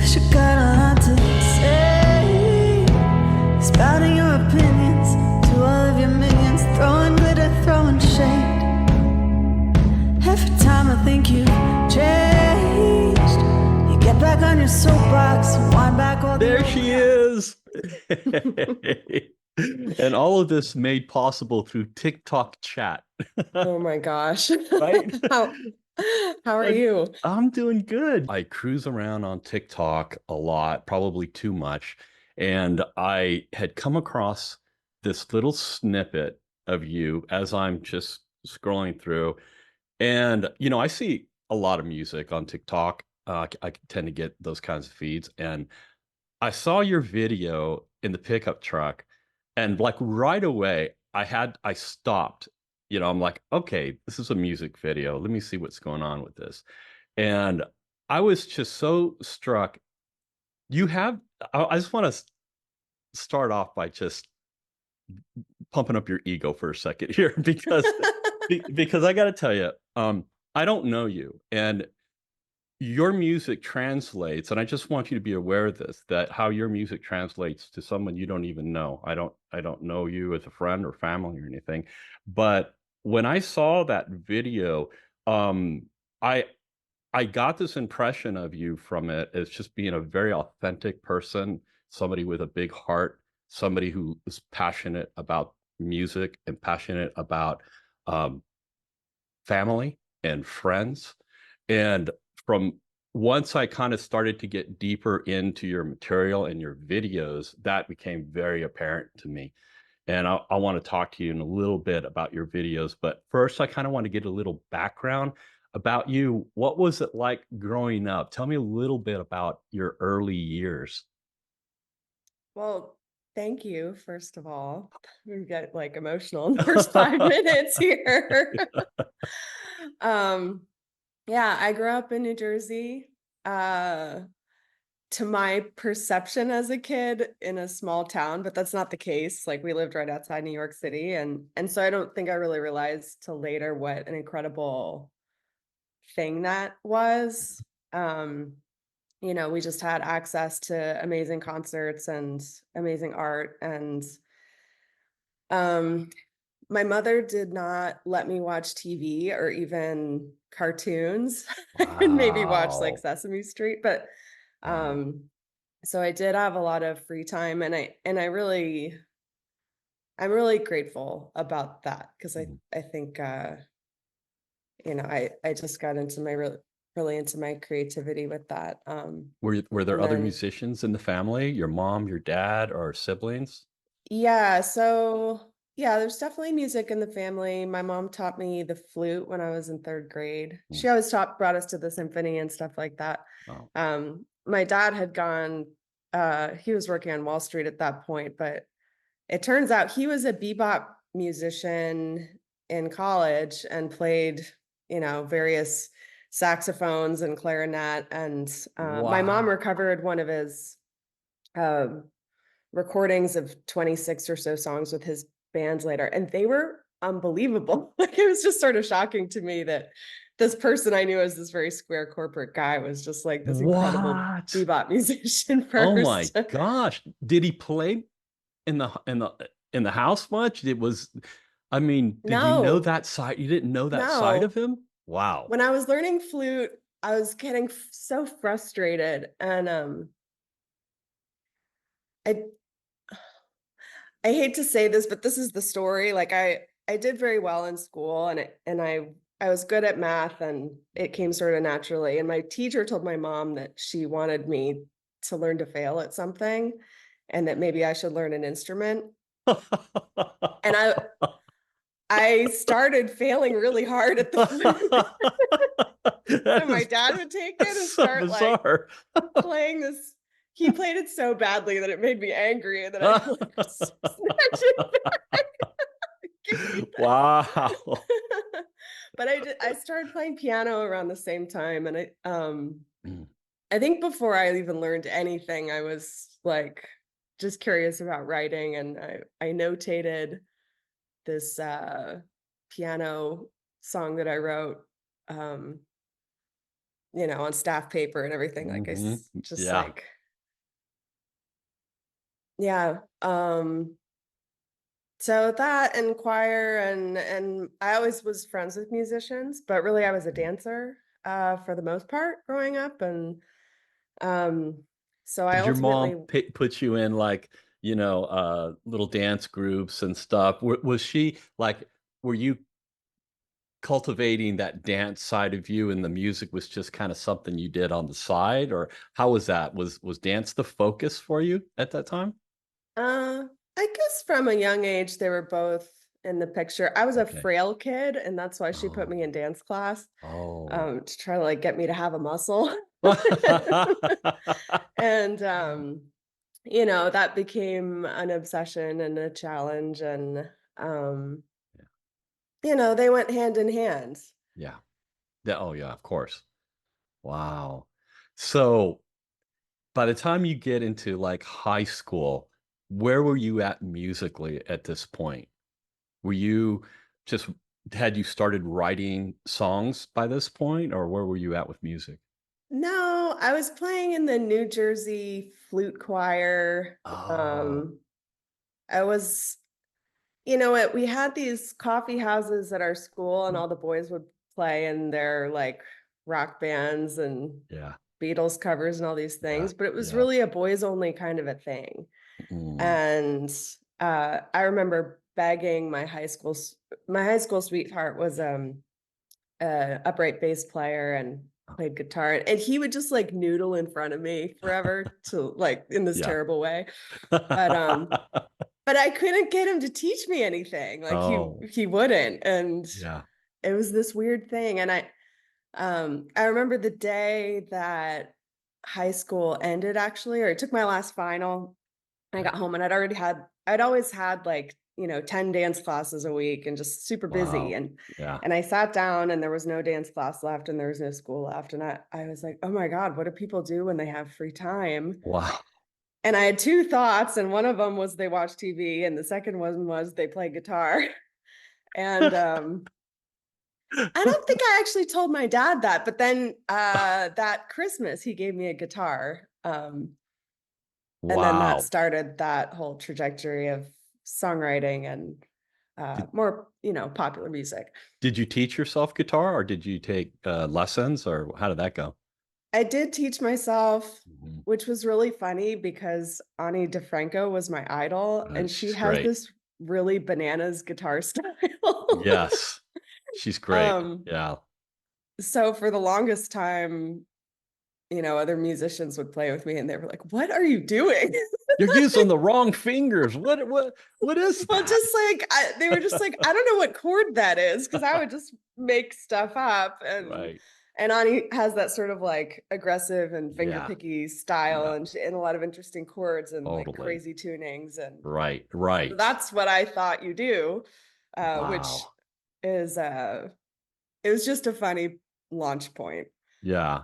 'cause you got a lot to say, spouting your opinions to all of your minions, throwing glitter, throwing shade. Every time I think you've changed, you get back on your soapbox and wind back all the There she is. And all of this made possible through TikTok chat. Oh my gosh. Right? How are you? I'm doing good. I cruise around on TikTok a lot, probably too much. And I had come across this little snippet of you as I'm just scrolling through. And, I see a lot of music on TikTok. I tend to get those kinds of feeds. And I saw your video in the pickup truck, and like right away, I stopped. I'm like, okay, this is a music video. Let me see what's going on with this. And I was just so struck. You have, I just want to start off by just pumping up your ego for a second here because I got to tell you, I don't know you, and your music translates, and I just want you to be aware of this, that how your music translates to someone you don't even know. I don't know you as a friend or family or anything. But when I saw that video, um, I I got this impression of you from it as just being a very authentic person, somebody with a big heart, somebody who is passionate about music and passionate about um, family and friends. And from once I kind of started to get deeper into your material and your videos, that became very apparent to me. And I want to talk to you in a little bit about your videos. But first, I kind of want to get a little background about you. What was it like growing up? Tell me a little bit about your early years. Well, thank you, first of all. We get like emotional in the first 5 minutes here. Um, yeah, I grew up in New Jersey. Uh, to my perception as a kid in a small town, but that's not the case. Like we lived right outside New York City, and so I don't think I really realized till later what an incredible thing that was. Um, we just had access to amazing concerts and amazing art. And um, my mother did not let me watch TV or even cartoons and maybe watch like Wow. Sesame Street. But Wow. um, so I did have a lot of free time, and I'm really grateful about that because Mhm. I think I just got into my really into my creativity with that. Were there And other then musicians in the family? Your mom, your dad, or siblings? yeah, so yeah, there's definitely music in the family. My mom taught me the flute when I was in third grade. Mm. She always brought us to the symphony and stuff like that. Oh. My dad had gone, he was working on Wall Street at that point, but it turns out he was a bebop musician in college and played, various saxophones and clarinet. And my mom Wow. recovered one of his uh, recordings of 26 or so songs with his bands later, and they were unbelievable. Like it was just sort of shocking to me that this person I knew as this very square corporate guy was just like this incredible What? bebop musician Oh my first. gosh. Did he play in the house much? I mean, did you know No, that side? You didn't know that side of no. him? Wow. When I was learning flute, I was getting so frustrated, and I I hate to say this, but this is the story. Like I did very well in school, and I was good at math, and it came sort of naturally. And my teacher told my mom that she wanted me to learn to fail at something, and that maybe I should learn an instrument. And I started failing really hard at the flute. That And my is dad would take it that's and so start like bizarre. playing this. He played it so badly that it made me angry, and then I'd like snatch it back. Give me Wow. that. But I started playing piano around the same time, and Mm. I think before I even learned anything, I was like just curious about writing, and I notated this piano song that I wrote. Um on staff paper and everything. Like Hmm. just Yeah. like, yeah. So that and choir and I always was friends with musicians, but really I was a dancer for the most part growing up. And so I Did your ultimately, mom put you in like, little dance groups and stuff? Was she like, were you cultivating that dance side of you and the music was just kind of something you did on the side? Or how was that? Was dance the focus for you at that time? uh, I guess from a young age, they were both in the picture. I was a Okay. frail kid, and that's why she put Oh, me in dance class, oh. to try to like get me to have a muscle. And that became an obsession and a challenge, and um, they went hand in hand. Yeah. Yeah. Oh, yeah, of course. Wow. So by the time you get into like high school, where were you at musically at this point? Were you just had you started writing songs by this point, or where were you at with music? No, I was playing in the New Jersey flute choir. Oh, Um, I was, you know what, we had these coffee houses at our school, and all the boys would play in their like rock bands and yeah, Beatles covers and all these yeah, things, but it was yeah. really a boys only kind of a thing. Mm, And I remember begging my high school sweetheart was upright bass player and played guitar, and he would just like noodle in front of me forever to like in this yeah. terrible way. But but I couldn't get him to teach me anything. Like Oh, he wouldn't. And yeah. it was this weird thing. And I remember the day that high school ended actually, or I took my last final. I Okay. got home and I'd always had like, 10 dance classes a week and just super busy. Wow. And Yeah. I sat down and there was no dance class left and there was no school left. And I was like, oh my God, what do people do when they have free time? Wow. And I had two thoughts, and one of them was they watch TV, and the second one was they play guitar. And I don't think I actually told my dad that, but then that Christmas he gave me a guitar. And then that Wow. started that whole trajectory of songwriting and Did, more, popular music. did you teach yourself guitar or did you take lessons or how did that go? I did teach myself, Mhm. which was really funny because Ani DiFranco was my idol, and she She's has great. this really bananas guitar style. Yes. She's great. um, Yeah. so for the longest time, other musicians would play with me and they were like, "What are you doing?" You're using the wrong fingers. What is Well, that? just like they were just like, I don't know what chord that is because I would just make stuff up, Right. and Ani has that sort of like aggressive and finger Yeah. picky style Yeah. and a lot of interesting chords and like Totally. crazy tunings, and Right. so Right. that's what I thought you do, which Wow. is it was just a funny launch point. Yeah.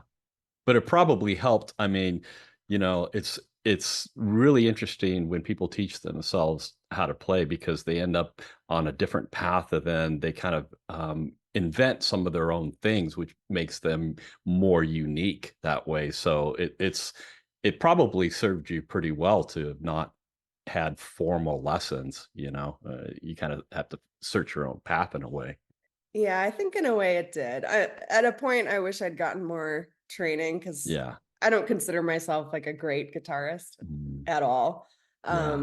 But it probably helped. I mean, it's really interesting when people teach themselves how to play because they end up on a different path and then they kind of invent some of their own things, which makes them more unique that way. So it probably served you pretty well to have not had formal lessons. You kind of have to search your own path in a way. Yeah, I think in a way it did. At a point, I wish I'd gotten more training because Yeah. I don't consider myself like a great guitarist Mm, at all. yeah.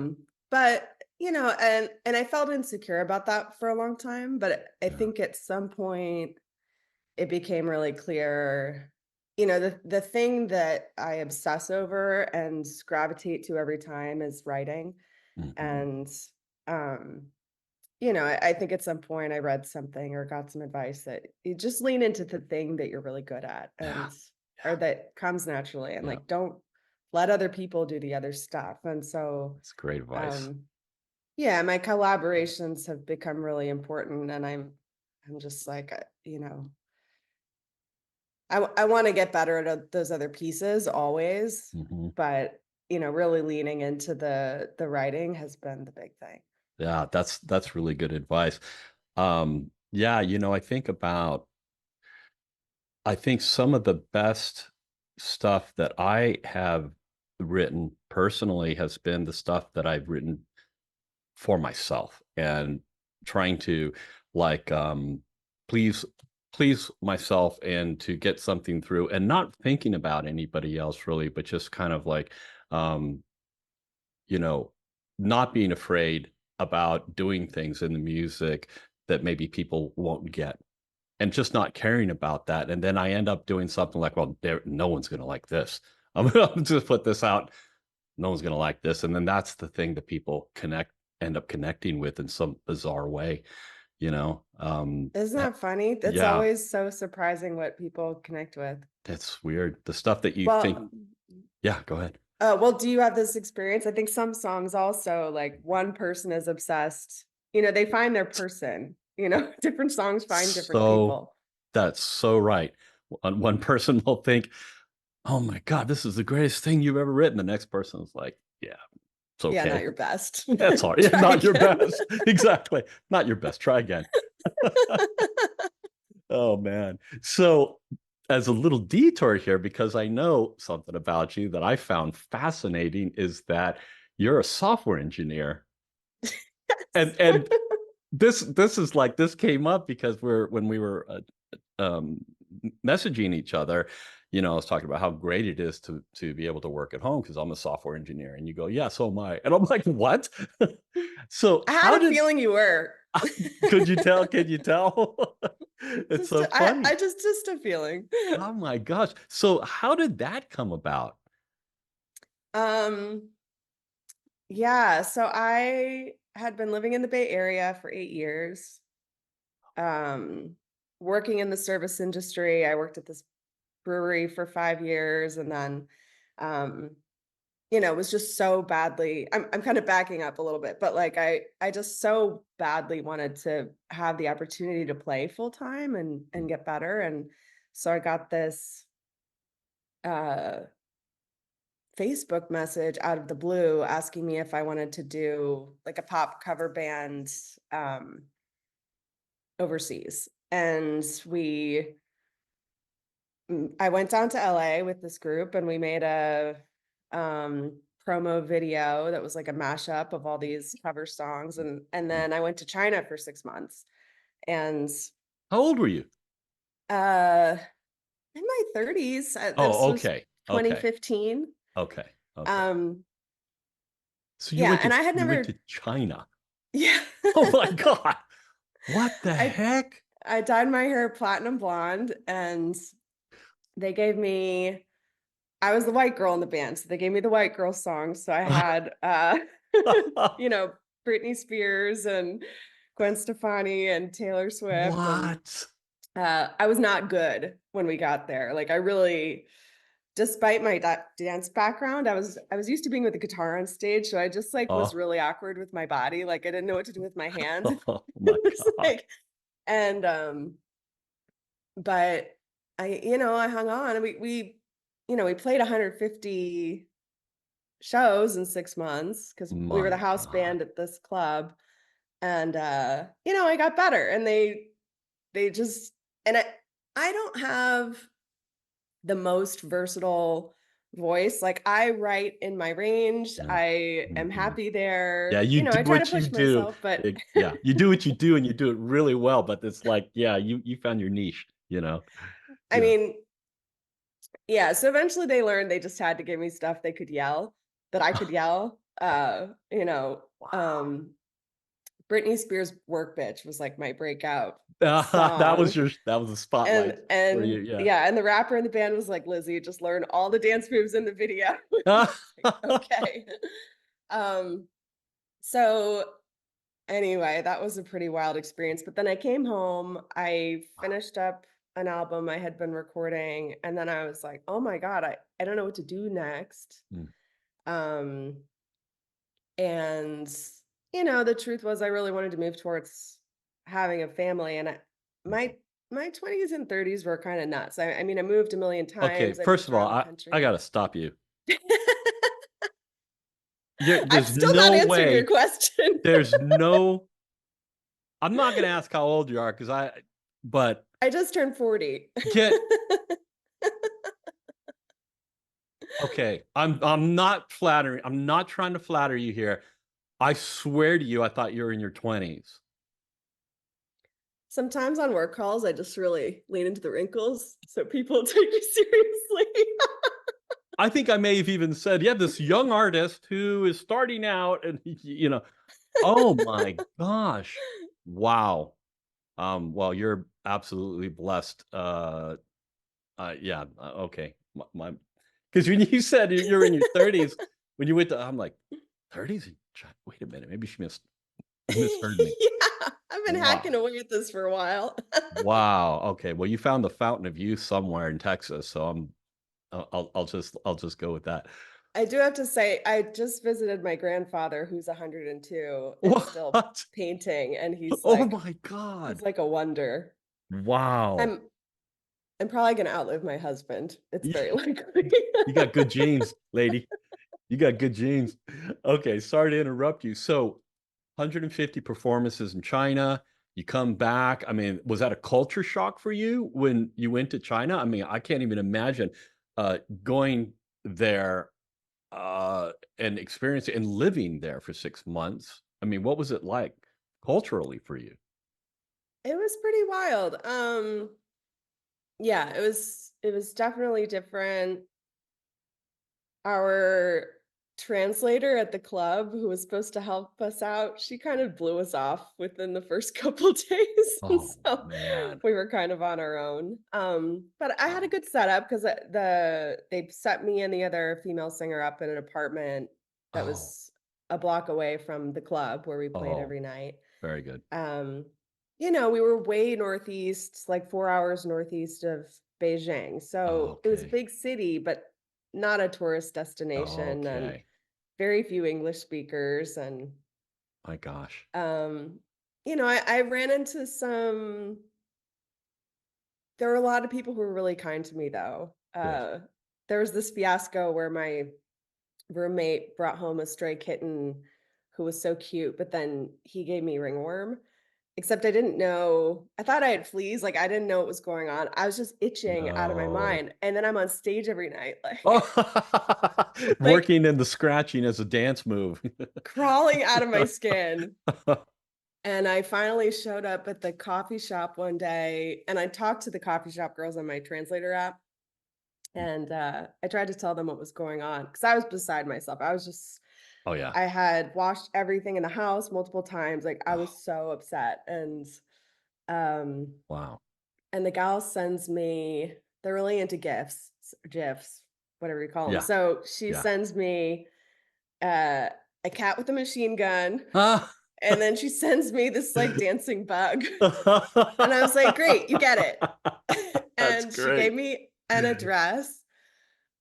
But and I felt insecure about that for a long time. But I Yeah. think at some point it became really clear. The thing that I obsess over and gravitate to every time is writing. Mhm. And um I think at some point I read something or got some advice that you just lean into the thing that you're really good at Yeah. and or that comes naturally, and Yeah. like don't let other people do the other stuff. And so It's great advice. um yeah, my collaborations have become really important, and I'm just like I want to get better at those other pieces always, Mhm. but really leaning into the writing has been the big thing. Yeah, that's really good advice. Yeah, I think about I think some of the best stuff that I have written personally has been the stuff that I've written for myself and trying to like please myself and to get something through and not thinking about anybody else really, but just kind of like um you know, not being afraid about doing things in the music that maybe people won't get and just not caring about that. And then I end up doing something like, well, no one's going to like this. I'm going to just put this out. No one's going to like this. And then that's the thing that people end up connecting with in some bizarre way, you know? Isn't that funny? That's Yeah, always so surprising what people connect with. that's weird. The stuff that you think, Well, yeah, go ahead. well, do you have this experience? I think some songs also, like one person is obsessed, they find their person, different songs find different So people. that's so right. One person will think, oh my God, this is the greatest thing you've ever written. The next person is like, yeah, it's Yeah, not okay. your best. That's hard. Yeah, Try not your again. best. Exactly. Not your best. Try again. Oh man. So as a little detour here, because I know something about you that I found fascinating is that you're a software engineer. And this is like this came up because when we were um, messaging each other, I was talking about how great it is to be able to work at home because I'm a software engineer, and you go, yeah, so am I, and I'm like, what? So I how had a did feeling you were. could you tell? Can you tell? It's Just so I funny. just a feeling. Oh my gosh. So how did that come about? Um, yeah, so I had been living in the Bay Area for 8 years, um, working in the service industry. I worked at this brewery for 5 years, and then, um, was just so badly. I'm kind of backing up a little bit, but like I just so badly wanted to have the opportunity to play full time and get better, and so I got this uh Facebook message out of the blue asking me if I wanted to do like a pop cover band um overseas. And I went down to LA with this group, and we made a promo video that was like a mashup of all these cover songs, and then I went to China for 6 months. And How old were you? uh in my 30s, this Oh, was okay. Okay. 2015. Okay. Okay. Um So yeah, and I had you went never to China. yeah. Oh my God. What the I heck? I dyed my hair platinum blonde, and they gave me I was the white girl in the band, so they gave me the white girl song. So I had you know, Britney Spears and Gwen Stefani and Taylor Swift, and What? I was not good when we got there. Like I really, despite my dance background, I was used to being with the guitar on stage, so I just like was Oh, really awkward with my body. Like I didn't know what to do with my hands. oh my It was God. like, and but I hung on, and we played 150 shows in 6 months because we were the My house God. band at this club. And I got better, and they just and I don't have the most versatile voice. Like I write in my range. Yeah. I am Mhm. happy Yeah, there. you do I try to what you push do. myself, but Yeah, you do what you do and you do it really well, but it's like, yeah, you found your niche, you know? I Yeah. mean, yeah, so eventually they learned they just had to give me stuff they could yell, that I could yell. Wow. Britney Spears' Work Bitch was like my breakout That was song. that was a And spotlight for and you, yeah. yeah, and the rapper in the band was like, "Lizzie, just learn all the dance moves in the video." Like, okay. Um, so anyway, that was a pretty wild experience. But then I came home, I Wow. finished up an album I had been recording, and then I was like, "Oh my God, I don't know what to do next." Mm. Um, and the truth was I really wanted to move towards having a family, and my my 20s and 30s were kind of nuts. I mean, I moved a million Okay, times. I first moved of all, around the I country. gotta stop you. I'm There's still not no answering your way, question. there's no I'm not gonna ask how old you are because but I just turned 40. get okay. I'm not flattering. I'm not trying to flatter you here. I swear to you, I thought you were in your 20s. Sometimes on work calls, I just really lean into the wrinkles so people take me seriously. I think I may have even said, "Yeah, this young artist who is starting out," and oh my gosh, wow. Well, you're absolutely blessed. Yeah, okay. Because when you said you're in your 30s, when you went to, I'm like, 30s? Wait a minute, maybe she misheard me. Yeah, I've been hacking Wow. away at this for a while. Wow. Okay. Well, you found the fountain of youth somewhere in Texas, so I'll just go with that. I do have to say, I just visited my grandfather who's 102 and still What? painting, and Oh my he's God. like a wonder. Wow. I'm I'm probably gonna outlive my husband. It's You very likely. you got good genes, lady. You got good genes. Okay, sorry to interrupt you. So, 150 performances in China. You come back. I mean, was that a culture shock for you when you went to China? I mean, I can't even imagine going there and experiencing and living there for 6 months. I mean, what was it like culturally for you? It was pretty wild. Yeah, it was definitely different. Our translator at the club who was supposed to help us out, she kind of blew us off within the first couple days. And Oh so man. we were kind of on our own. But I had a Wow. good setup because they set me and the other female singer up in an apartment that Oh, was a block away from the club where we played oh, every night. very good. Um, we were way northeast, like 4 hours northeast of Beijing. So it was a Okay. big city, but not a tourist destination and Okay. very few English speakers. And, My gosh. um, I ran into there were a lot of people who were really kind to me though. Good. There was this fiasco where my roommate brought home a stray kitten who was so cute, but then he gave me ringworm. Except I didn't know I thought I had fleas, like, I didn't know what was going on. I was just itching out of my No. mind, and then I'm on stage every night, like Oh, like, working and the scratching as a dance move. crawling out of my skin, and I finally showed up at the coffee shop one day, and I talked to the coffee shop girls on my translator app, and, I tried to tell them what was going on because I was beside myself. Oh, yeah. I had washed everything in the house multiple times, like, I Oh, was so upset, um wow. and the gal sends me they're really into GIFs, whatever you call them. Yeah, So she yeah. sends me, uh, a cat with a machine gun, Ah. and then she sends me this, like, dancing bug, and I was like, "Great, you get it." That's And she gave great. me an address,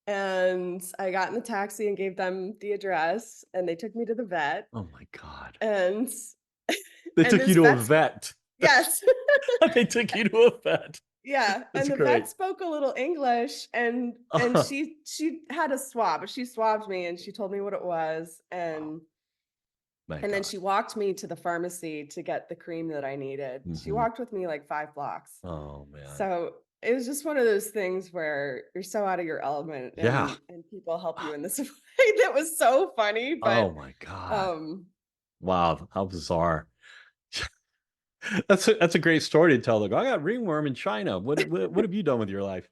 and I got in the taxi and gave them the address, and they took me to the vet, Oh my god. and They and took you this to a vet's vet. yes. They took you to a vet. Yeah, That's and the vet great. spoke a little English and she had a swab, she swabbed me and she told me what it was Wow, thank and then God. she walked me to the pharmacy to get the cream that I needed. She Mhm. walked with me like 5 blocks. Oh, man. So, it was just one of those things where you're so out of your element Yeah. and people help you in this way that was so funny, Oh but, my god. um Wow, how bizarre. That's a great story to tell. Like, I got ringworm in China. What have you done with your life?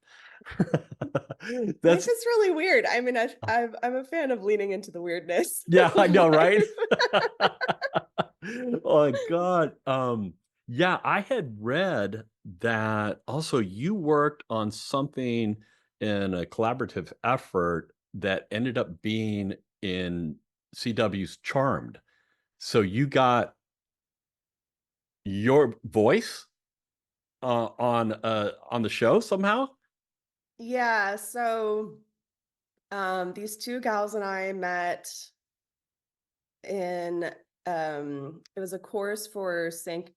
life That's is really weird. I mean, I'm a fan of leaning into the weirdness yeah, I of know, right? life. Oh my God. Yeah, I had read that also you worked on something in a collaborative effort that ended up being in CW's Charmed. So you got your voice on the show somehow? Yeah, so these two gals and I met in it was a course for sync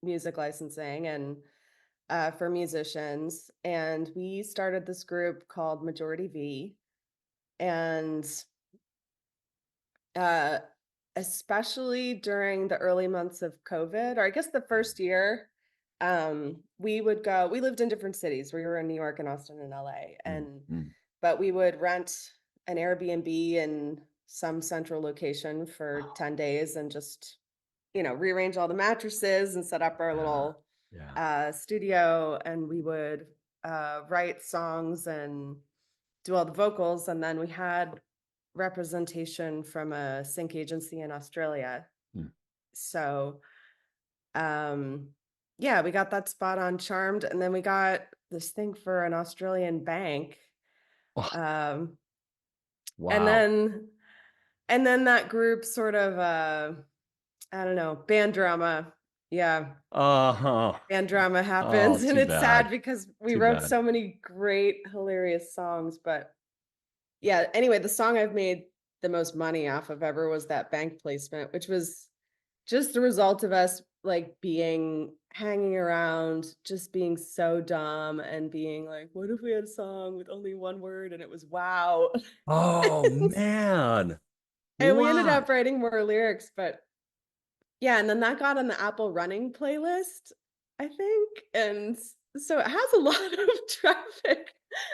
music licensing and for musicians, and we started this group called Majority V. And uh, especially during the early months of COVID, or I guess the first year, we lived in different cities. We were in New York and Austin and LA. Mm. But we would rent an Airbnb in some central location for 10 days and just, rearrange all the mattresses and set up our Yeah. little Yeah. studio. And we would write songs and do all the vocals. And then we had representation from a sync agency in Australia. Mm. So, yeah, we got that spot on Charmed, and then we got this thing for an Australian bank. Oh, Um, and wow. then and then that group sort of I don't know, band drama. Yeah, Uh-huh. band drama Oh, happens, and too it's sad bad. because we Too wrote bad. so many great, hilarious songs. But yeah, anyway, the song I've made the most money off of ever was that bank placement, which was just the result of us like hanging around, just being so dumb and being like, what if we had a song with only one word and it was wow? Oh, man. And we ended Wow. up writing more lyrics, but yeah, and then that got on the Apple Running playlist, I think. And so it has a lot of traffic,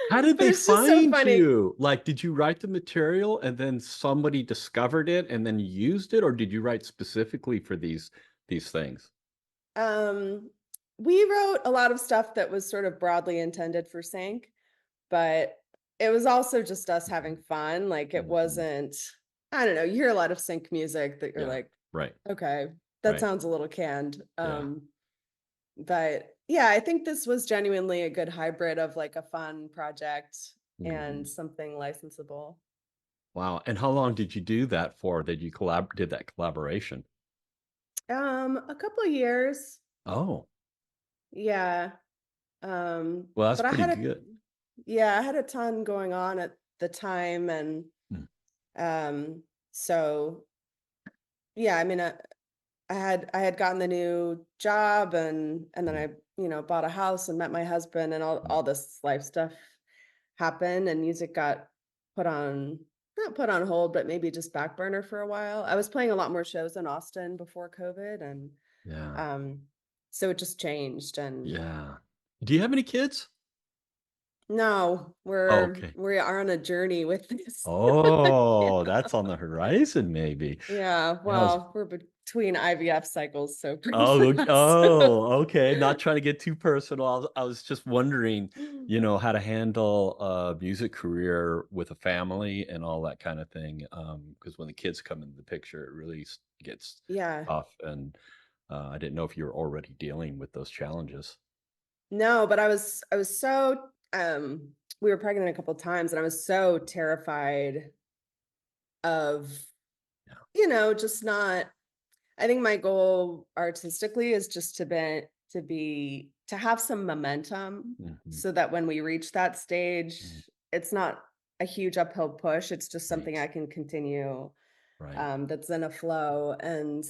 How did but they it's just so find funny. you? Like, did you write the material and then somebody discovered it and then used it, or did you write specifically for these things? Um, we wrote a lot of stuff that was sort of broadly intended for sync, but it was also just us having fun. Like it Mhm. wasn't, I don't know, you hear a lot of sync music that you're Yeah. like, Right. okay, that Right. sounds a little canned. Yeah. But yeah, I think this was genuinely a good hybrid of like a fun project and Mhm. something licensable. Wow. And how long did you do that for? Did that collaboration? A couple of years. Oh, Yeah. well, that's But pretty good. I had a ton going on at the time. And Mm. um, so yeah, I mean, I had gotten the new job, and then Mm. I, bought a house and met my husband, and all this life stuff happened, and music got put on, not put on hold, but maybe just back burner for a while. I was playing a lot more shows in Austin before COVID, and Yeah. um so it just changed. And Yeah. Do you have any kids? no, Oh, okay. we are on a journey with this. Yeah. Oh, that's on the horizon, maybe. Yeah, Yeah, I was well, we're between IVF cycles, so pretty Oh, fast. okay. Not trying to get too personal. I was just wondering, how to handle a music career with a family and all that kind of thing. Because when the kids come into the picture, it really gets Yeah. tough. And I didn't know if you were already dealing with those challenges. No, but I was so we were pregnant a couple times, and I was so terrified of, Yeah. just not. I think my goal artistically is just to have some momentum Hmm. so that when we reach that stage, Mm. it's not a huge uphill push. It's just something Right. I can continue, Right. that's in a flow. And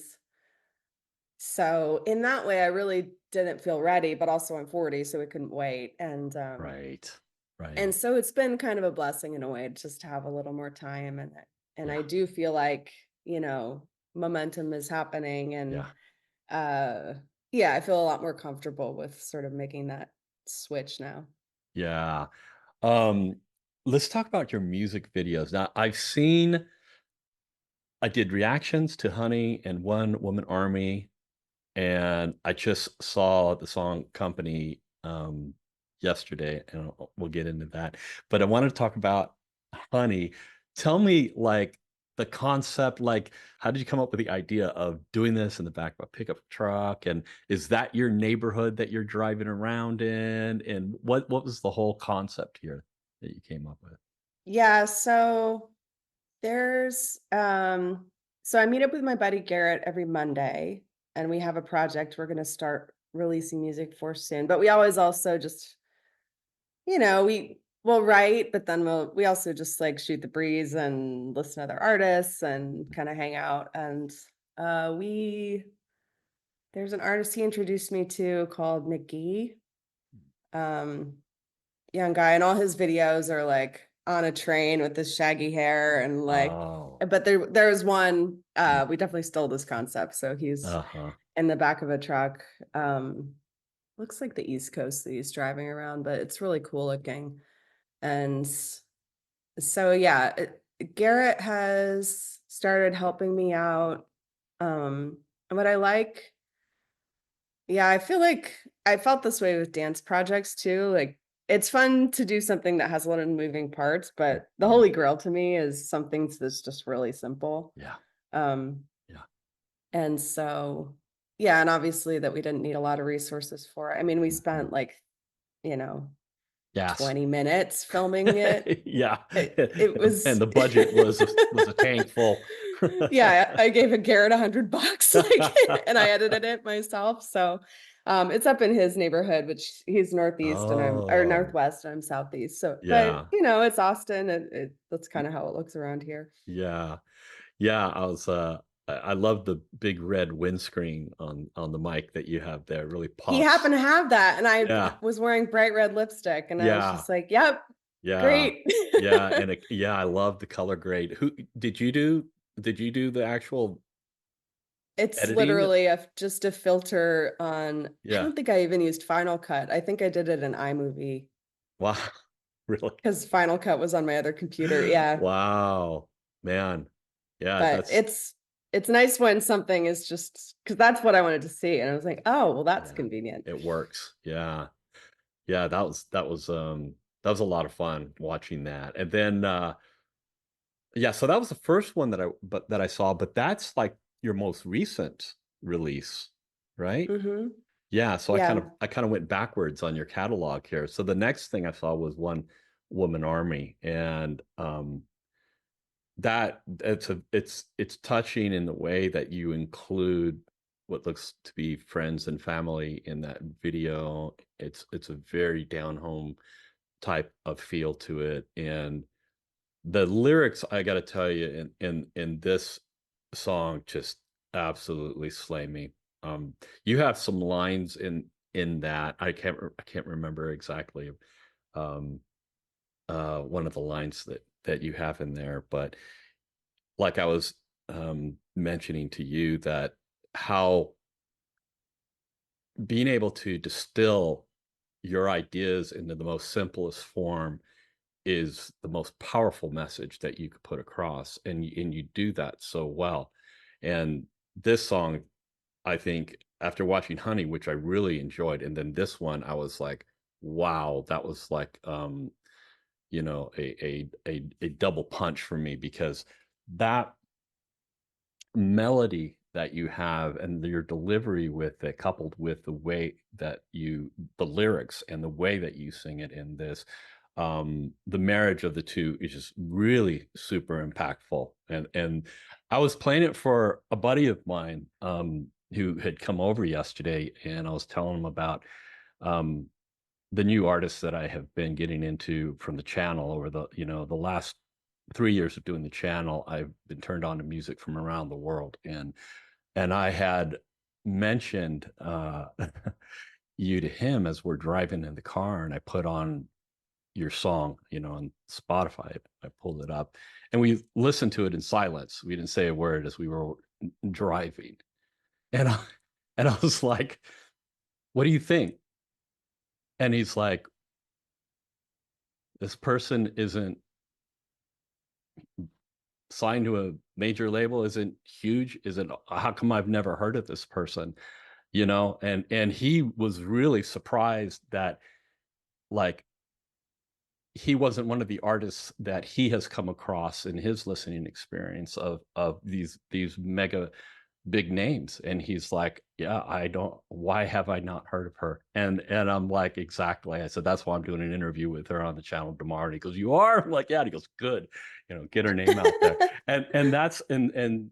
so in that way, I really didn't feel ready, but also I'm 40, so we couldn't wait. Right. And Right. so it's been kind of a blessing in a way just to have a little more time. And I Yeah. do feel like, momentum is happening. And Yeah. uh yeah, I feel a lot more comfortable with sort of making that switch now. Yeah. Um, let's talk about your music videos. Now, I did reactions to Honey and One Woman Army, and I just saw the song Company yesterday, and we'll get into that. But I wanted to talk about Honey. Tell me, like, the concept, like, how did you come up with the idea of doing this in the back of a pickup truck? And is that your neighborhood that you're driving around in? And what was the whole concept here that you came up with? Yeah, so there's so I meet up with my buddy Garrett every Monday, and we have a project we're going to start releasing music for soon. But we always also just, we will write, but then we also just like shoot the breeze and listen to other artists and kind of hang out. And we there's an artist he introduced me to called McGee. Um, Young guy, and all his videos are like on a train with this shaggy hair and like, Oh, but there's one, mm, we definitely stole this concept. So he's uh-huh. in the back of a truck. Um, looks like the East Coast that he's driving around, but it's really cool looking. And so yeah, Garrett has started helping me out. What I like, yeah, I feel like I felt this way with dance projects too. Like it's fun to do something that has a lot of moving parts, but the Mhm. holy grail to me is something that's just really simple. Yeah. Um, Yeah. and so yeah, and obviously that we didn't need a lot of resources for it. I mean, we Mhm. spent like, you know, Yes. 20 minutes filming it. Yeah. It And was the budget was a tank full. yeah, I gave a Garrett $100 like and I edited it myself. So it's up in his neighborhood, which he's northeast and I'm or Oh, northwest and I'm southeast. So but yeah. you know, it's Austin and that's kind of how it looks around here. Yeah. Yeah, I love the big red windscreen on the mic that you have there. It really He pops. happened to have that and I Yeah. was wearing bright red lipstick and I was Yeah. just like, "Yep, Yeah. great." Yeah, and yeah, I love the color grade. Who did you do the actual It's editing? literally just a filter on I Yeah. don't think I even used Final Cut. I think I did it in iMovie Wow. Really? because Final Cut was on my other computer. Yeah. Wow. Man. Yeah, But that's it's nice when something is just because that's what I wanted to see. And I was like, oh, well, that's yeah. convenient. It works. Yeah. Yeah, that was a lot of fun watching that. And then yeah, so that was the first one that I saw, but that's like your most recent release, right? Hmm. Yeah, so Yeah. I kind of went backwards on your catalog here. So the next thing I saw was One Woman Army, and that it's touching in the way that you include what looks to be friends and family in that video. It's a very down home type of feel to it, and the lyrics, I got to tell you, in this song just absolutely slay me. You have some lines in that I can't remember exactly um one of the lines that you have in there, but like I was mentioning to you, that how being able to distill your ideas into the most simplest form is the most powerful message that you could put across, and you do that so well. And this song, I think, after watching Honey, which I really enjoyed, and then this one, I was like, wow, that was like a double punch for me, because that melody that you have and your delivery with it, coupled with the way that the lyrics and the way that you sing it in this, the marriage of the two is just really super impactful. And I was playing it for a buddy of mine who had come over yesterday, and I was telling him about um the new artists that I have been getting into from the channel over the last 3 years of doing the channel. I've been turned on to music from around the world, and I had mentioned you to him as we're driving in the car, and I put on your song, on Spotify. I pulled it up, and we listened to it in silence. We didn't say a word as we were driving, and I was like, "What do you think?" And he's like, "This person isn't signed to a major label, isn't huge, isn't how come I've never heard of this person?" And he was really surprised that, like, he wasn't one of the artists that he has come across in his listening experience of these mega big names. And he's like, yeah, why have I not heard of her? And I'm like, exactly. I said, that's why I'm doing an interview with her on the channel tomorrow. And he goes, you are? I'm like, yeah. And he goes, good, get her name out there. And that's and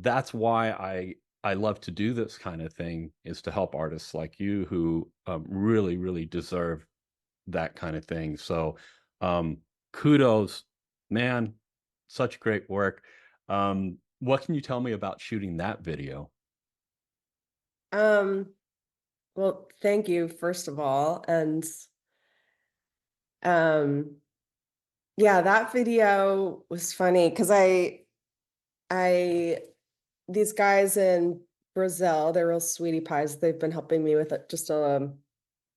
that's why I love to do this kind of thing, is to help artists like you who really really deserve that kind of thing. So kudos, man, such great work. What can you tell me about shooting that video? Um, well, thank you, first of all. And um, yeah, that video was funny because I these guys in Brazil. They're real sweetie pies. They've been helping me with just a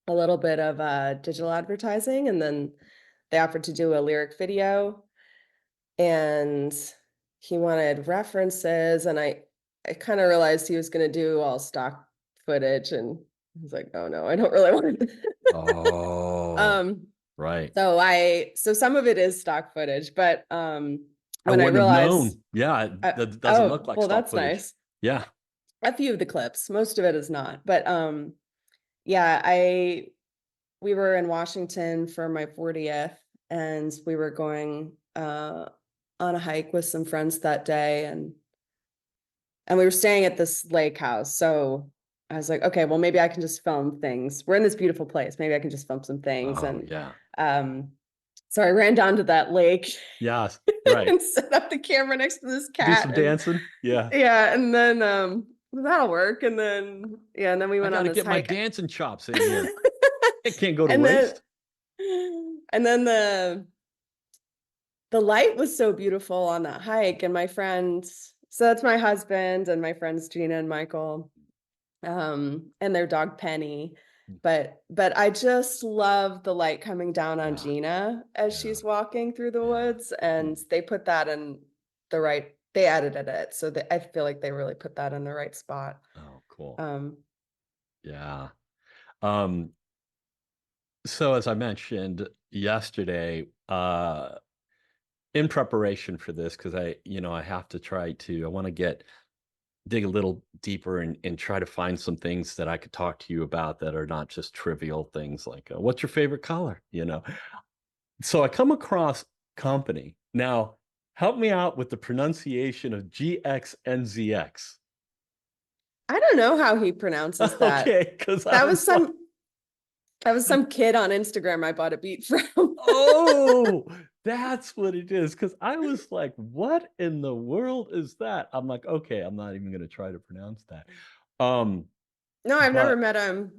little bit of digital advertising, and then they offered to do a lyric video, and he wanted references, and I kind of realized he was going to do all stock footage, and I was like, oh no, I don't really want it. Oh, um right. so some of it is stock footage, but I when I wouldn't have known. realized Yeah, that doesn't look oh, like well, stock that's footage. nice. Yeah. A few of the clips, most of it is not, but yeah, we were in Washington for my 40th, and we were going on a hike with some friends that day, and we were staying at this lake house. So I was like, okay, well, maybe I can just film things. We're in this beautiful place. Maybe I can just film some things. Oh, And yeah. so I ran down to that lake Yes, right. and set up the camera next to this Do cat. some And dancing. Yeah. yeah, and then that'll work. And then yeah, and then we I went got on to this get my hike. dancing chops in here. It can't go to And then waste. and then the light was so beautiful on that hike, and my friends, so that's my husband and my friends Gina and Michael, and their dog Penny. But I just love the light coming down on Yeah. Gina as Yeah. she's walking through the Yeah. woods, and they put that in the right, they edited it, so I feel like they really put that in the right spot. Oh, cool. Um, Yeah. Um, so as I mentioned yesterday, in preparation for this, because I have to I want to dig a little deeper and try to find some things that I could talk to you about that are not just trivial things like, what's your favorite color? So I come across company. Now, help me out with the pronunciation of GXNZX. I don't know how he pronounces that. Okay, because I That was was like, some that was some kid on Instagram I bought a beat from. oh, that's what it is. Because I was like, what in the world is that? I'm like, okay, I'm not even going to try to pronounce that. No, I've never But met him.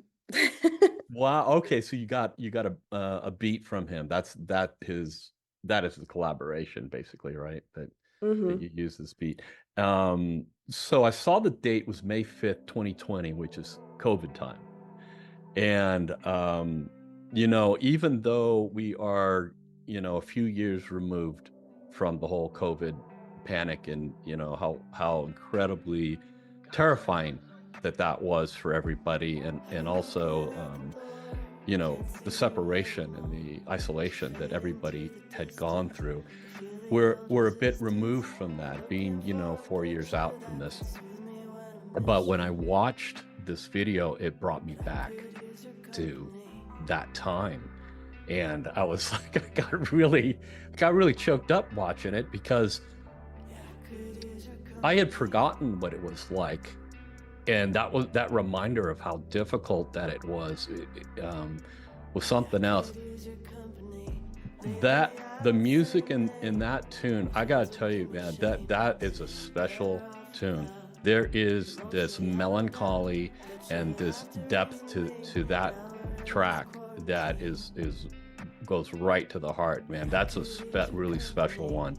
wow, okay, so you got a beat from him. That is his collaboration, basically, right? That Hmm. you use this beat. So I saw the date was May 5th, 2020, which is COVID time. And even though we are, a few years removed from the whole COVID panic, and how incredibly terrifying that was for everybody, and also the separation and the isolation that everybody had gone through. We're a bit removed from that, being 4 years out from this. But when I watched this video, it brought me back to that time, and I was like, I got really choked up watching it, because I had forgotten what it was like, and that reminder of how difficult that it was something else. That the music in that tune, I gotta tell you, man, that is a special tune. There is this melancholy and this depth to that track that goes right to the heart, man. That's a really special one.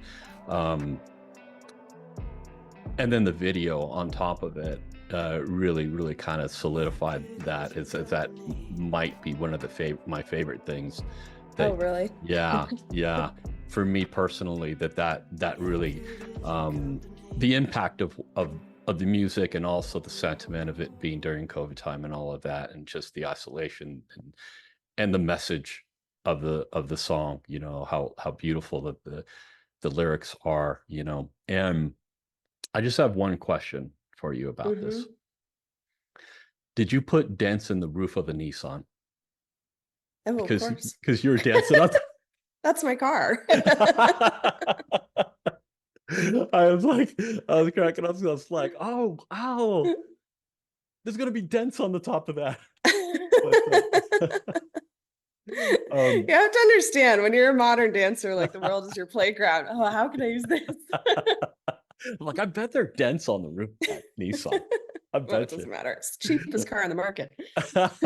And then the video on top of it really kind of solidified that. That might be one of my favorite things. Oh, really? Yeah. For me personally, that really, the impact of the music, and also the sentiment of it being during COVID time and all of that, and just the isolation and the message of the song, how beautiful the lyrics are, and I just have one question for you about this. Hmm. Did you put dents in the roof of a Nissan? Oh, of Because course. you were dancing on. That's my car. I was cracking up. I was like, oh, ow, there's gonna be dents on the top of that. You have to understand, when you're a modern dancer, like, the world is your playground. Oh, how can I use this? I'm like, I bet there are dents on the roof of that Nissan. I Well, it bet doesn't you. matter. It's the cheapest car on the market. But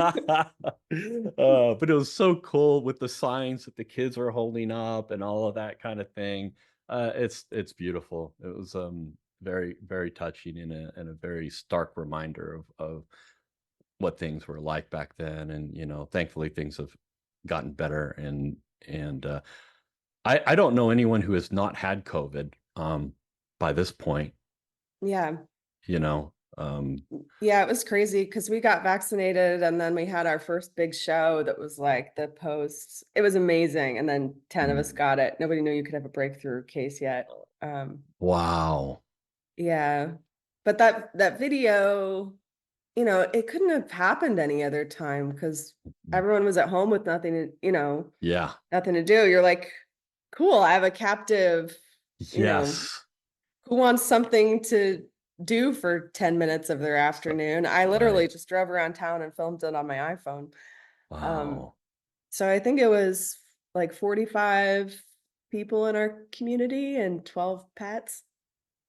it was so cool with the signs that the kids were holding up and all of that kind of thing. It's beautiful. It very, very touching and a very stark reminder of what things were like back then. And, you know, thankfully things have gotten better. And I don't know anyone who has not had COVID by this point, Yeah. you know. Yeah, it was crazy because we got vaccinated and then we had our first big show that was like the post. It was amazing. And then 10 of us got it. Nobody knew you could have a breakthrough case yet. Wow. Yeah. But that video, you know, it couldn't have happened any other time because everyone was at home with nothing to, you know, Yeah. nothing to do. You're like, cool, I have a captive, you know, Yes. who wants something to do for 10 minutes of their afternoon. I literally Right. just drove around town and filmed it on my iPhone. Wow. So I think it was like 45 people in our community and 12 pets.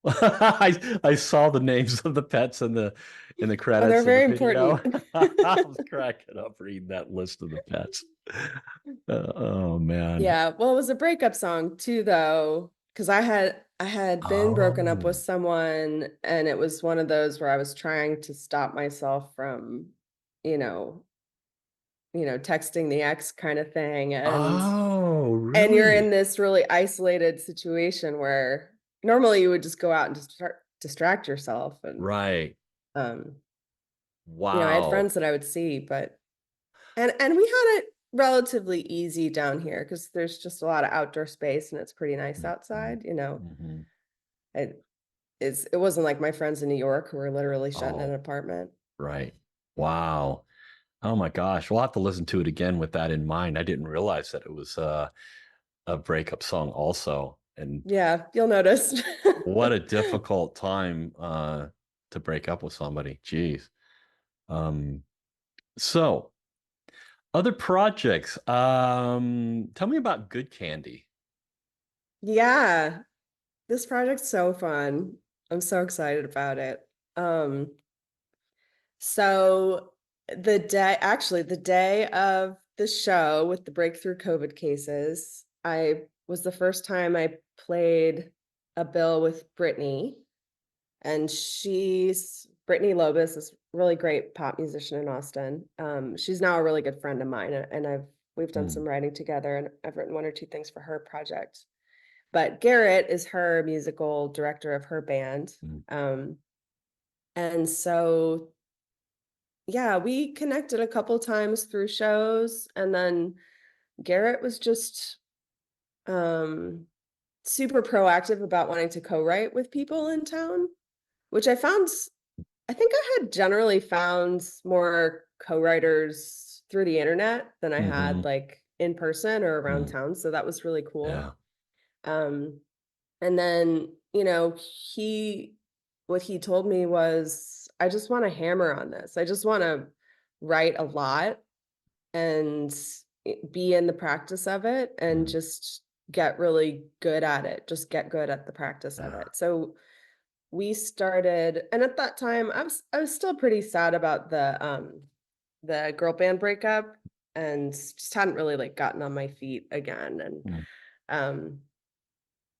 I saw the names of the pets in the Oh, they're credits of the very video. important. I was cracking up reading that list of the pets. Oh man. Yeah, well, it was a breakup song too, though, because I had been broken up with Oh. someone, and it was one of those where I was trying to stop myself from, you know, texting the ex kind of thing, Oh, and you're in really? this really isolated situation where normally you would just go out and just distract yourself, and Right. um, I had Wow. friends that I would see, but and we had it relatively easy down here because there's just a lot of outdoor space and it's pretty nice Mhm. outside, you know. Mhm. It wasn't like my friends in New York who were literally shut in an Oh, apartment. right. Wow. Oh my gosh. We'll have to listen to it again with that in mind. I didn't realize that it was a breakup song also. And Yeah, you'll notice. what a difficult time to break up with somebody. Jeez. Um, so other projects. Tell me about Good Candy. Yeah, this project's so fun. I'm so excited about it. Um, so the day of the show with the breakthrough COVID cases, I was the first time I played a bill with Brittany, and she's Brittany Lobis, is a really great pop musician in Austin. She's now a really good friend of mine, and we've done Mm, some writing together, and I've written one or two things for her project. But Garrett is her musical director of her band. mm, Um, and so yeah, we connected a couple times through shows, and then Garrett was just um super proactive about wanting to co-write with people in town, which I think I had generally found more co-writers through the internet than I had mhm, like in person or around mm, town. So that was really cool. yeah. Um, and then, what he told me was, I just want to hammer on this. I just want to write a lot and be in the practice of it and Mm, just get really good at it. Just get good at the practice of yeah. it. So we started, and at that time I was still pretty sad about the girl band breakup and just hadn't really like gotten on my feet again. And Mm, um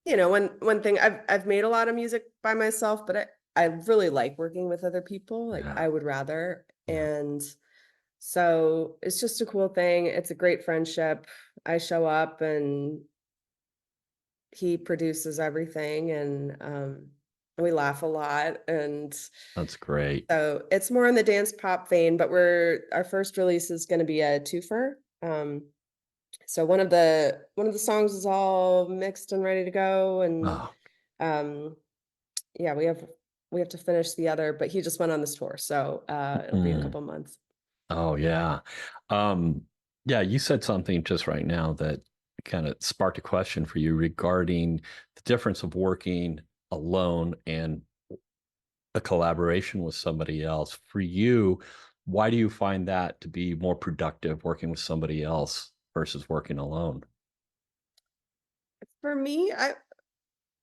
one thing, I've made a lot of music by myself, but I really like working with other people. Like yeah. I would rather. Yeah. And so it's just a cool thing. It's a great friendship. I show up and he produces everything, and we laugh a lot. And That's great. so it's more in the dance pop vein, but our first release is going to be a twofer. So one of the songs is all mixed and ready to go, and Oh. um, yeah, we have to finish the other. But he just went on this tour, so it'll be a Mm. couple months. Oh yeah. Um, yeah, you said something just right now that kind of sparked a question for you regarding the difference of working alone and a collaboration with somebody else. For you, why do you find that to be more productive working with somebody else versus working alone? For me,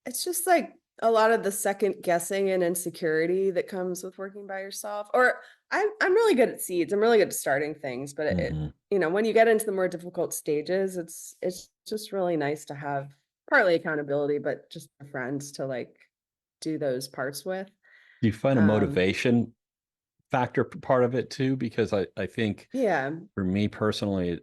it's just like a lot of the second guessing and insecurity that comes with working by yourself. Or I'm really good at seeds. I'm really good at starting things, but Hmm. when you get into the more difficult stages, it's just really nice to have partly accountability, but just friends to like do those parts with. Do you find a Um, motivation factor part of it too? Because I think yeah, for me personally,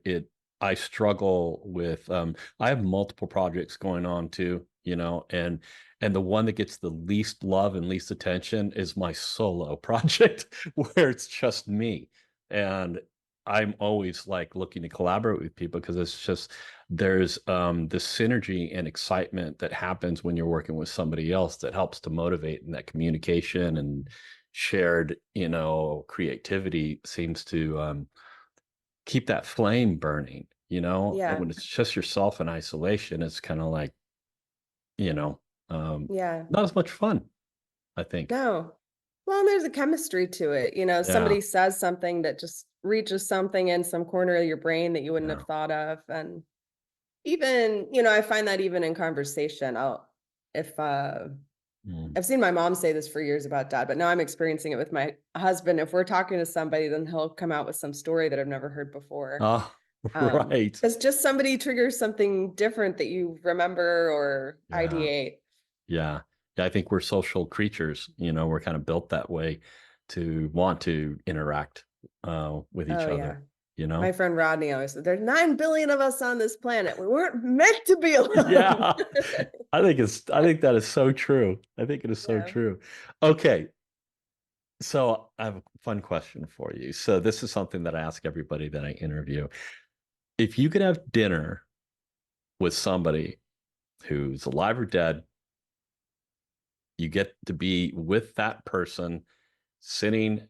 I struggle with I have multiple projects going on too, you know, and the one that gets the least love and least attention is my solo project where it's just me. And I'm always like looking to collaborate with people because it's just there's this synergy and excitement that happens when you're working with somebody else that helps to motivate, and that communication and shared, you know, creativity seems to keep that flame burning, you know. And yeah, when it's just yourself in isolation, it's kind of like, you know, yeah. not as much fun, I think. No. Well, and there's a chemistry to it. You know, Yeah, somebody says something that just reaches something in some corner of your brain that you wouldn't yeah. have thought of. And even, you know, I find that even in conversation, if Mm. I've seen my mom say this for years about dad, but now I'm experiencing it with my husband. If we're talking to somebody, then he'll come out with some story that I've never heard before. Oh, right. It's just somebody triggers something different that you remember or Yeah, ideate. yeah. Yeah, I think we're social creatures, you know, we're kind of built that way to want to interact with each Oh yeah. other, you My know? friend Rodney always said, "There's 9 billion of us on this planet. We weren't meant to be alone." Yeah. I think that is so true. I think it is so Yeah. true. Okay. So I have a fun question for you. So this is something that I ask everybody that I interview. If you could have dinner with somebody who's alive or dead, you get to be with that person sitting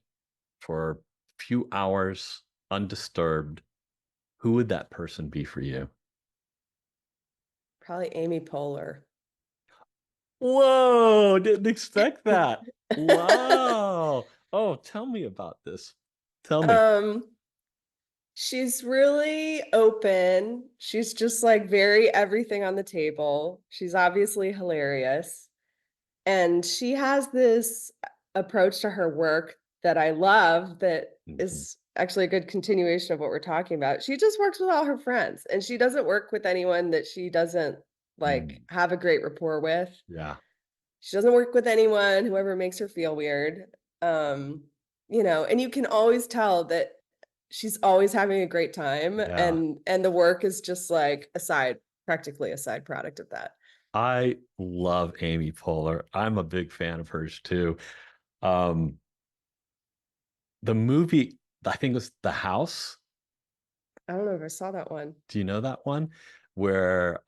for a few hours undisturbed. Who would that person be for you? Probably Amy Poehler. Whoa, didn't expect that. Wow. Oh, tell me about this. Tell me. Um, she's really open. She's just, like, very everything on the table. She's obviously hilarious, and she has this approach to her work that I love that Mhm. is actually a good continuation of what we're talking about. She just works with all her friends, and she doesn't work with anyone that she doesn't, like, Mm. have a great rapport with. Yeah. She doesn't work with anyone, whoever makes her feel weird. Um, you know, and you can always tell that she's always having a great time, Yeah. and the work is just like practically a side product of that. I love Amy Poehler. I'm a big fan of hers too. Um, the movie, I think it was The House. I don't know if I saw that one. Do you know that one? Where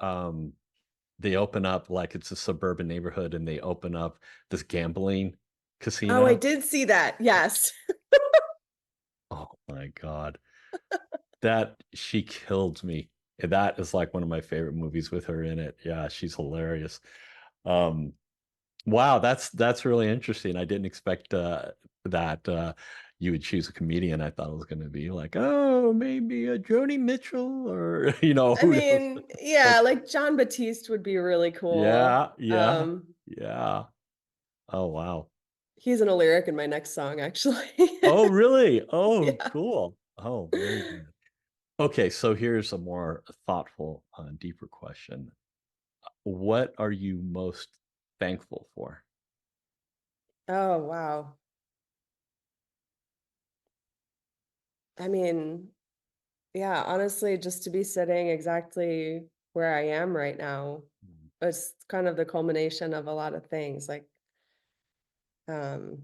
they open up like it's a suburban neighborhood and they open up this gambling Oh, I casino. did see that. Yes. Oh my God. That she killed me. That is like one of my favorite movies with her in it. Yeah, she's hilarious. Um, wow, that's really interesting. I didn't expect that you would choose a comedian. I thought it was going to be like, oh, maybe a Joni Mitchell or you know, I who knows? mean, yeah, But like John Batiste would be really cool. yeah, yeah, yeah. Oh, wow. He's in a lyric in my next song, actually. Oh, really? Oh, Yeah. cool. Oh, very good. Okay, so here's a more thoughtful, deeper question. What are you most thankful for? Oh, wow. I mean, yeah, honestly, just to be sitting exactly where I am right now, Mm. it's kind of the culmination of a lot of things. Like, um,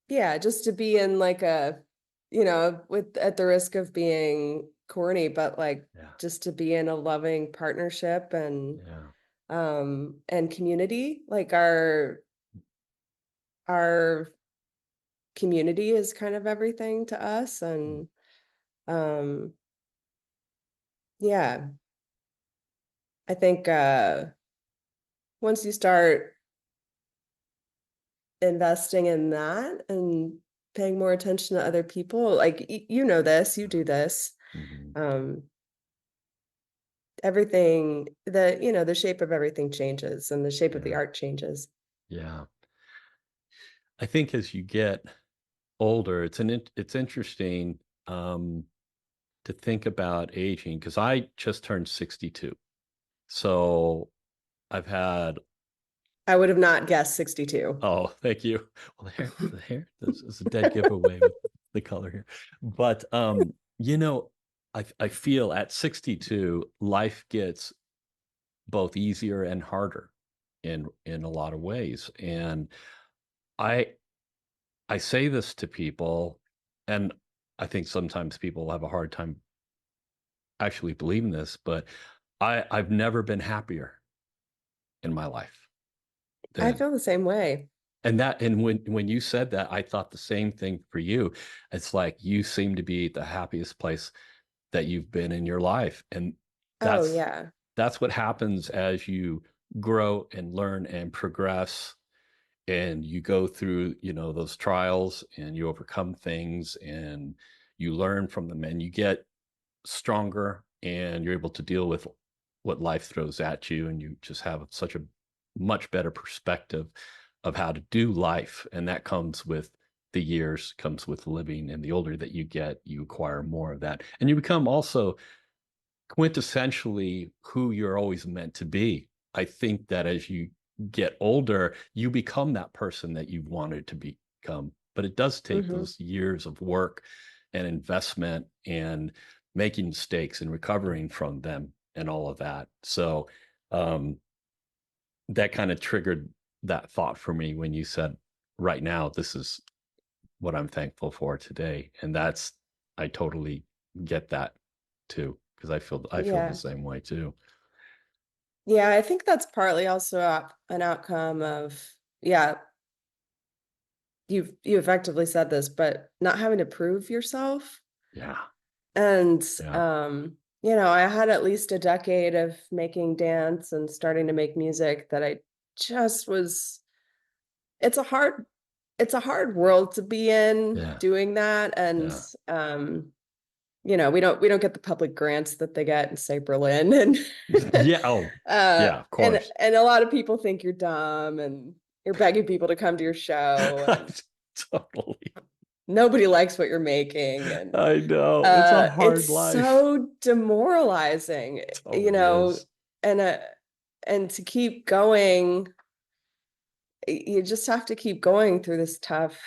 yeah, just to be in like with at the risk of being corny, but like Yeah, just to be in a loving partnership yeah, and community. Like our community is kind of everything to us. mm, And um, yeah, I think once you start investing in that and paying more attention to other people, like you know this, you do this. mhm, Um, everything the shape of everything changes and the shape of the yeah, art changes. yeah. I think as you get older, it's interesting to think about aging because I just turned 62. So I've had I would have not guessed 62. Oh, thank you. Well, the hair, this is a dead giveaway with the color here. But you know, I feel at 62, life gets both easier and harder in a lot of ways. And I I say this to people, and I think sometimes people have a hard time actually believing this, but I've never been happier in my life I than feel the same way. and when you said that, I thought the same thing for you. It's like you seem to be the happiest place that you've been in your life. And Oh, that's yeah. that's what happens as you grow and learn and progress and you go through, those trials and you overcome things and you learn from them and you get stronger and you're able to deal with what life throws at you and you just have such a much better perspective of how to do life. And that comes with the years, comes with living. And the older that you get, you acquire more of that. And you become also quintessentially who you're always meant to be. I think that as you get older, you become that person that you wanted to become. But it does take Hmm. those years of work and investment and making mistakes and recovering from them and all of that. So that kind of triggered that thought for me when you said, right now, this is what I'm thankful for today. And I totally get that too, because I feel the Yeah. same way too. Yeah, I think that's partly also an outcome of, yeah, you effectively said this, but not having to prove yourself. Yeah. And Yeah. I had at least a decade of making dance and starting to make music that I just was it's a hard world to be in Yeah. doing that. And Yeah. we don't get the public grants that they get in, say, Berlin. And Yeah. Oh, yeah, of and course. a lot of people think you're dumb and you're begging people to come to your show, and Totally. nobody likes what you're making. And I know. It's a hard it's life. so demoralizing, Totally is. and to keep going, you just have to keep going through this tough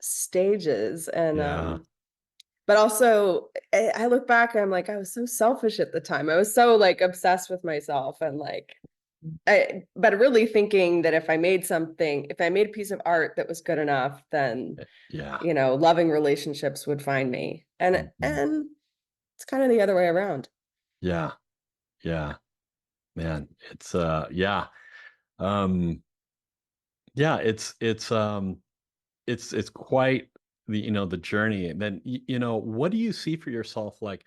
stages. And Yeah. but also, I look back, I'm like, I was so selfish at the time. I was so, like, obsessed with myself, and, like, but really thinking that if I made a piece of art that was good enough, then, Yeah. loving relationships would find me. And Mhm. it's kind of the other way around. Yeah. Yeah. Man, yeah. Um, yeah, it's quite the journey. And then what do you see for yourself, like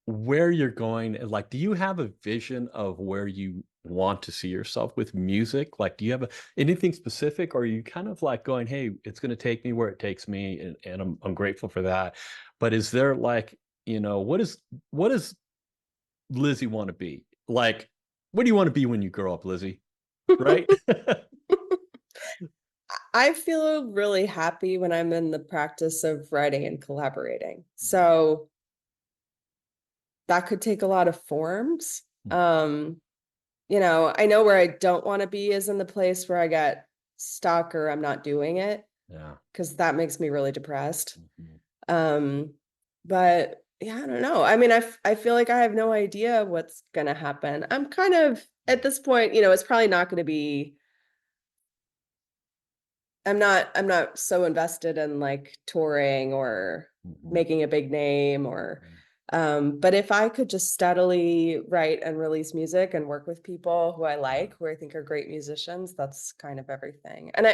where you're going? And, like, do you have a vision of where you want to see yourself with music? Like, do you have anything specific, or are you kind of like going, hey, it's going to take me where it takes me, and I'm grateful for that. But is there, like, what does Lizzie want to be? Like, what do you want to be when you grow up, Lizzie? Right? I feel really happy when I'm in the practice of writing and collaborating. Mhm. So that could take a lot of forms. I know where I don't want to be is in the place where I get stuck or I'm not doing it, Yeah. because that makes me really depressed. Mhm. Um, but yeah, I don't know. I mean, I feel like I have no idea what's gonna happen. I'm kind of at this point, it's probably not gonna be. I'm not so invested in, like, touring or Mhm. making a big name, or Mhm. but if I could just steadily write and release music and work with people who I Yeah. like, who I think are great musicians, that's kind of everything. And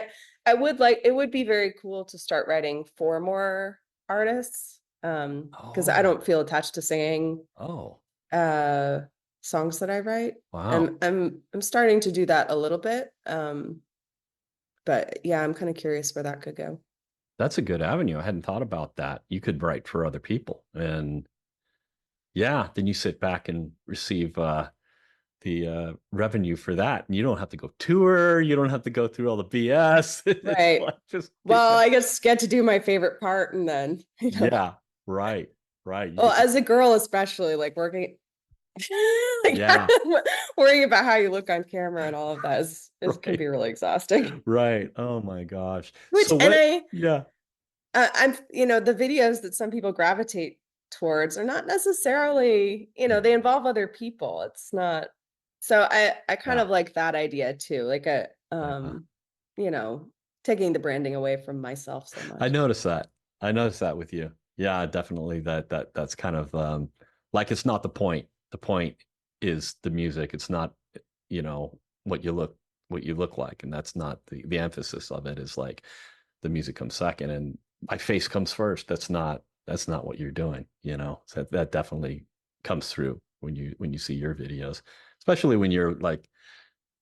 I would like it would be very cool to start writing for more artists, because I don't Oh. feel attached to singing Oh. uh songs that I write. Wow. I'm starting to do that a little bit. But yeah, I'm kind of curious where that could go. That's a good avenue. I hadn't thought about that. You could write for other people. And yeah, then you sit back and receive the revenue for that. And you don't have to go tour. You don't have to go through all the BS. It's Right. like just get Well, that. I guess get to do my favorite part, and then, Yeah, right. Right. You well, get to as a girl, especially, like, working Like, Yeah. worrying about how you look on camera and all of that can Right. be really exhausting. Right. Oh my gosh. Which, So and what? Yeah. I'm, the videos that some people gravitate towards are not necessarily, they Mhm. involve other people. It's not, so I kind Yeah. of like that idea too, like Yeah. you know, taking the branding away from myself so I much. noticed that. I noticed that with you. Yeah, definitely that's kind of like it's not the point. The point is the music. It's not, you know, what you look like. And that's not the emphasis of it is like the music comes second and my face comes first. That's not what you're doing, you know. So that definitely comes through when you see your videos, especially when you're like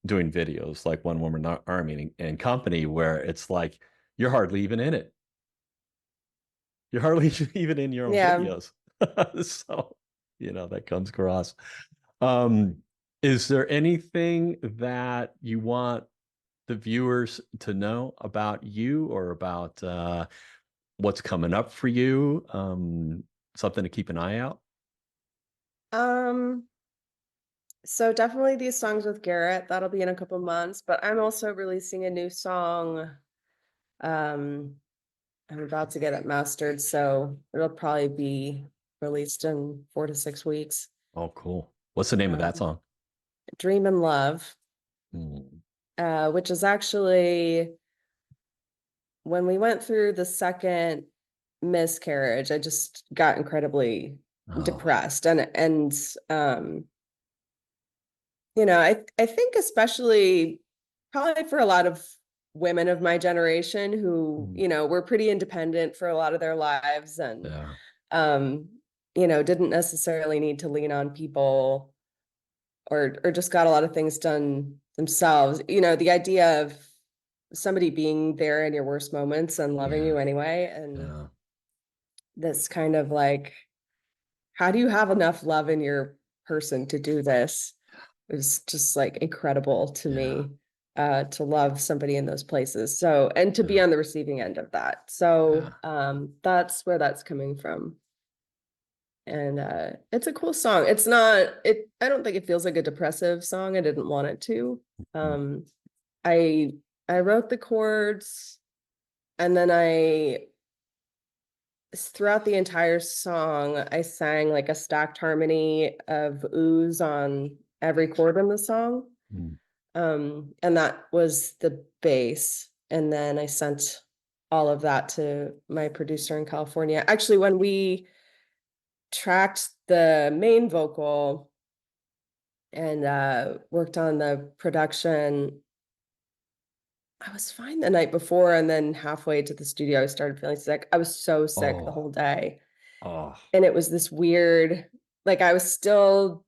doing videos like One Woman Army and Company, where it's like you're hardly even in it. You're hardly even in your own Yeah. videos. So, you know, that comes across. Um, is there anything that you want the viewers to know about you or about what's coming up for you? Something to keep an eye out? Um, so definitely these songs with Garrett, that'll be in a couple months, but I'm also releasing a new song. Um, I'm about to get it mastered, so it'll probably be released in 4 to 6 weeks. Oh, cool. What's the name of that Um, song? Dream and Love, Hmm. which is actually when we went through the second miscarriage, I just got incredibly Oh, depressed and I think especially probably for a lot of women of my generation who, mm, were pretty independent for a lot of their lives and yeah, um, didn't necessarily need to lean on people or just got a lot of things done themselves. The idea of somebody being there in your worst moments and loving yeah, you anyway, and yeah, this kind of like, how do you have enough love in your person to do this? It was just like incredible to yeah, me to love somebody in those places. So, and to be yeah, on the receiving end of that. yeah, So, that's where that's coming from. And it's a cool song. It's not it I don't think it feels like a depressive song. I didn't want it to. mm, Um I I wrote the chords and then throughout the entire song, I sang like a stacked harmony of oohs on every chord in the song. mm, And that was the bass. And then I sent all of that to my producer in California. Actually, when we tracked the main vocal and worked on the production, I was fine the night before. And then halfway to the studio, I started feeling sick. I was so sick the oh, whole day. oh, And it was this weird, like I was still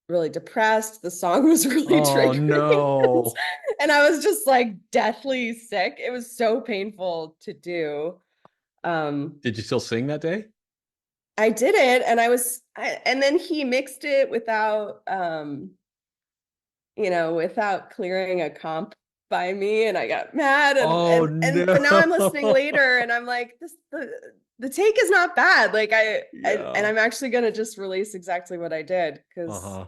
really depressed. The song was really oh triggering. no. And I was just like deathly sick. It was so painful to do. Um, Did you still sing that day? I did it and and then he mixed it without clearing a comp by me and I got mad Oh but now I'm listening no. later and I'm like the take is not bad. Like and Yeah. I'm actually going to just release exactly what I did because Uh-huh.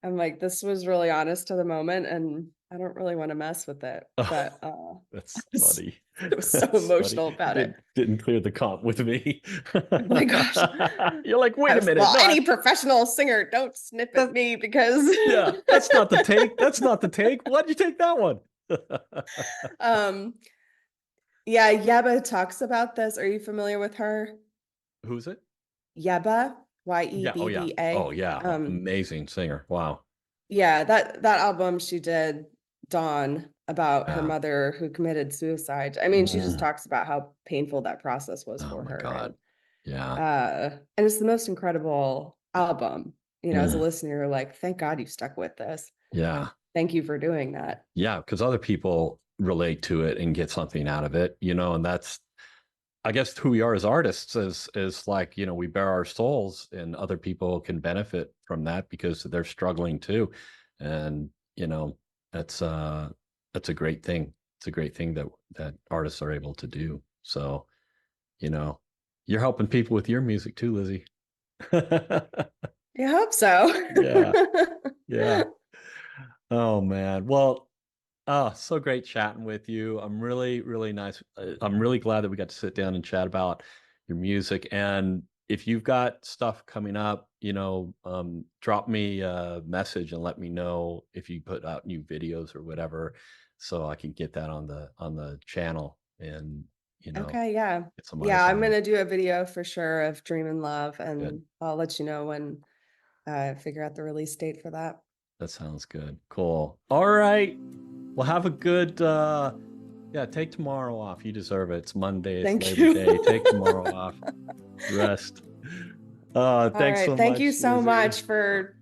I'm like, this was really honest to the moment, and I don't really want to mess with it. But That's was, funny. I was so That's funny. emotional about it. Didn't clear the comp with me. Oh my gosh. You're like, wait I a was, minute. well, No, any professional singer, don't snip at that, me because yeah, that's not the take. That's not the take. Why'd you take that one? um yeah, Yeba talks about this. Are you familiar with her? Who's it? Yeba, Yeah. Oh yeah. Yebba. Oh yeah. Amazing singer. Wow. Yeah, that album she did, Dawn, about her Yeah. mother who committed suicide. I mean, she just Mm. talks about how painful that process was Oh for my her God. Yeah. and it's the most incredible album. As a Mm. listener, you're like, thank God you stuck with this. Yeah. Thank you for doing that. Yeah. Because other people relate to it and get something out of it, you know, and that's I guess who we are as artists is like, you know, we bare our souls and other people can benefit from that because they're struggling too. And, you know, that's a great thing. It's a great thing that artists are able to do. So, you know, you're helping people with your music too, Lizzie. I hope so. Yeah. Yeah. Oh man. Well, oh, so great chatting with you. I'm really, really nice. I'm really glad that we got to sit down and chat about your music. And if you've got stuff coming up, drop me a message and let me know if you put out new videos or whatever, so I can get that on the channel and Okay, yeah. get some eyes Yeah, I'm on it. gonna do a video for sure of Dream in Love, Good. and I'll let you know when I figure out the release date for that. That sounds good. Cool. All right. Well, have a good take tomorrow off. You deserve it. It's Monday, it's Thank Labor you. Day. Take tomorrow off. Rest. All Thanks right. so Thank you much, so Lizzie. much for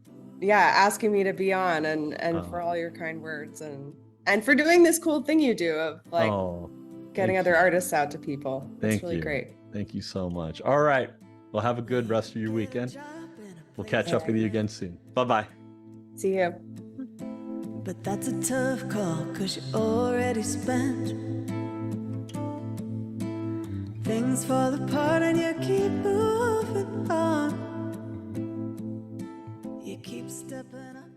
asking me to be on, and for Oh. all your kind words, and for doing this cool thing you do of like getting thank other you. artists out to people. That's Thank really you. great. Thank you so much. All right. Well, have a good rest of your weekend. We'll catch up with you again soon. Bye-bye. See you. But that's a tough call, 'cause you already spent. Things fall apart and you keep moving on. You keep stepping up.